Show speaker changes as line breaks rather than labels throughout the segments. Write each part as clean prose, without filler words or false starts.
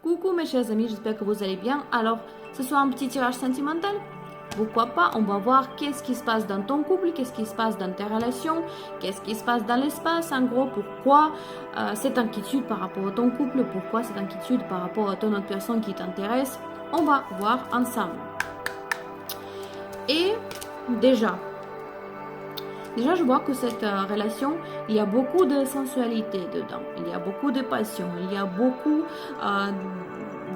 Coucou mes chers amis, j'espère que vous allez bien. Alors, ce soir un petit tirage sentimental. Pourquoi pas, on va voir qu'est-ce qui se passe dans ton couple, qu'est-ce qui se passe dans tes relations, qu'est-ce qui se passe dans l'espace, en gros, pourquoi cette inquiétude par rapport à ton couple, pourquoi cette inquiétude par rapport à ton autre personne qui t'intéresse. On va voir ensemble. Et déjà, je vois que cette relation, il y a beaucoup de sensualité dedans, il y a beaucoup de passion, il y a beaucoup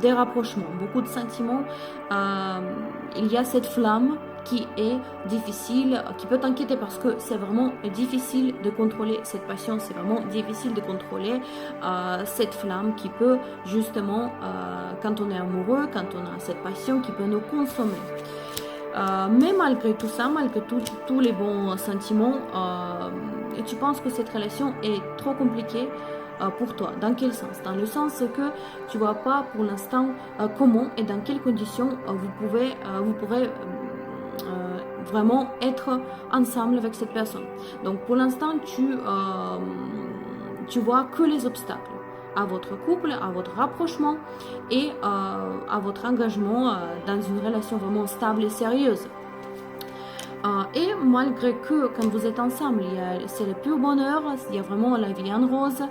de rapprochements, beaucoup de sentiments. Il y a cette flamme qui est difficile, qui peut t'inquiéter parce que c'est vraiment difficile de contrôler cette passion, c'est vraiment difficile de contrôler cette flamme qui peut justement, quand on est amoureux, quand on a cette passion qui peut nous consommer. Mais malgré tout ça, malgré tous les bons sentiments, tu penses que cette relation est trop compliquée pour toi. Dans quel sens? Dans le sens que tu ne vois pas pour l'instant comment et dans quelles conditions vous pourrez vraiment être ensemble avec cette personne. Donc pour l'instant, tu vois que les obstacles à votre couple, à votre rapprochement et à votre engagement dans une relation vraiment stable et sérieuse. Et malgré que quand vous êtes ensemble, c'est le pur bonheur, il y a vraiment la vie en rose,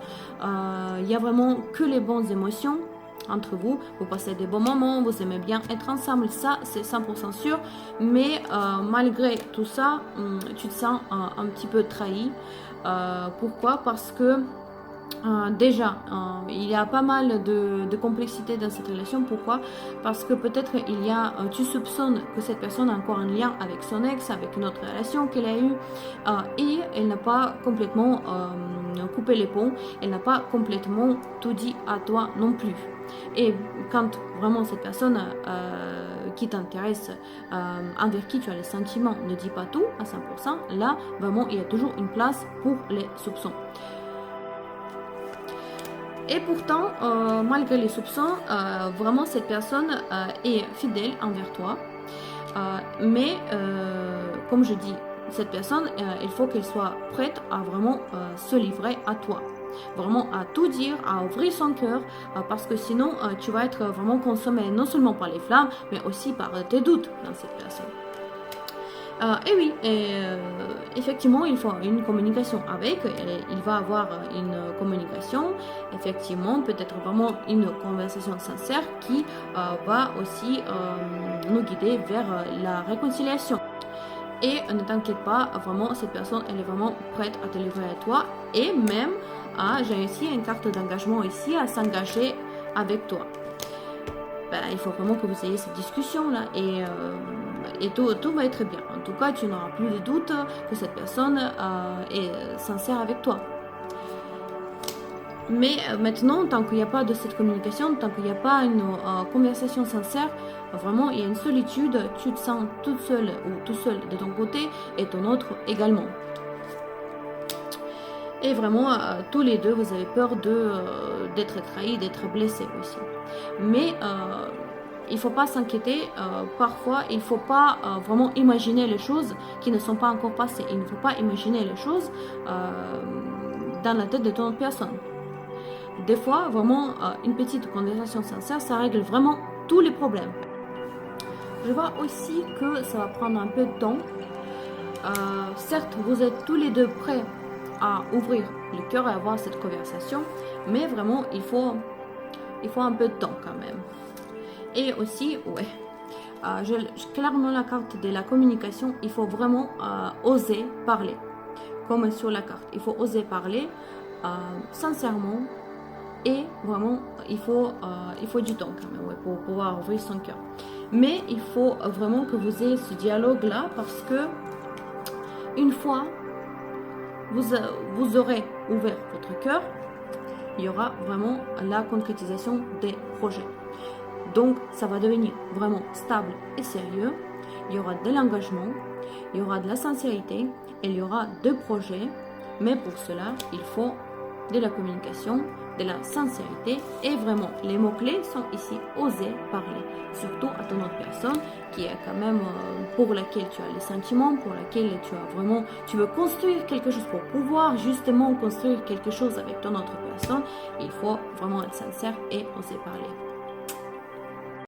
il y a vraiment que les bonnes émotions entre vous, vous passez des bons moments, vous aimez bien être ensemble, ça c'est 100% sûr, mais malgré tout ça, tu te sens un petit peu trahi. Pourquoi? Parce que déjà, il y a pas mal de complexité dans cette relation. Pourquoi? Parce que peut-être tu soupçonnes que cette personne a encore un lien avec son ex, avec une autre relation qu'elle a eue, et elle n'a pas complètement coupé les ponts, elle n'a pas complètement tout dit à toi non plus. Et quand vraiment cette personne qui t'intéresse, envers qui tu as les sentiments, ne dit pas tout à 100%, là, vraiment, il y a toujours une place pour les soupçons. Et pourtant, malgré les soupçons, vraiment cette personne est fidèle envers toi. Mais comme je dis, cette personne, il faut qu'elle soit prête à vraiment se livrer à toi. Vraiment à tout dire, à ouvrir son cœur, parce que sinon tu vas être vraiment consommé non seulement par les flammes, mais aussi par tes doutes dans cette personne. Et oui, effectivement, il faut une communication avec, il va avoir une communication, effectivement, peut-être vraiment une conversation sincère qui va aussi nous guider vers la réconciliation. Et ne t'inquiète pas, vraiment, cette personne, elle est vraiment prête à te livrer à toi, et même, j'ai ici une carte d'engagement ici, à s'engager avec toi. Il faut vraiment que vous ayez cette discussion là et tout va être bien. En tout cas, tu n'auras plus de doute que cette personne est sincère avec toi. Mais maintenant, tant qu'il n'y a pas de cette communication, tant qu'il n'y a pas une conversation sincère, vraiment il y a une solitude, tu te sens toute seule ou tout seul de ton côté et ton autre également. Et vraiment, tous les deux, vous avez peur d'être trahis, d'être blessés aussi. Mais il ne faut pas s'inquiéter. Parfois, il ne faut pas vraiment imaginer les choses qui ne sont pas encore passées. Il ne faut pas imaginer les choses dans la tête de ton autre personne. Des fois, vraiment, une petite conversation sincère, ça règle vraiment tous les problèmes. Je vois aussi que ça va prendre un peu de temps. Certes, vous êtes tous les deux prêts à ouvrir le cœur et à avoir cette conversation, mais vraiment il faut un peu de temps quand même. Et aussi, clairement la carte de la communication, il faut vraiment oser parler, comme sur la carte, il faut oser parler sincèrement, et vraiment il faut du temps quand même pour pouvoir ouvrir son cœur. Mais il faut vraiment que vous ayez ce dialogue là, parce que une fois vous aurez ouvert votre cœur, il y aura vraiment la concrétisation des projets. Donc, ça va devenir vraiment stable et sérieux. Il y aura de l'engagement, il y aura de la sincérité et il y aura de projets. Mais pour cela, il faut de la communication, de la sincérité et vraiment, les mots-clés sont ici, oser parler. Surtout à ton autre personne qui est quand même pour laquelle tu as les sentiments, pour laquelle tu veux construire quelque chose pour pouvoir justement construire quelque chose avec ton autre personne. Il faut vraiment être sincère et oser parler.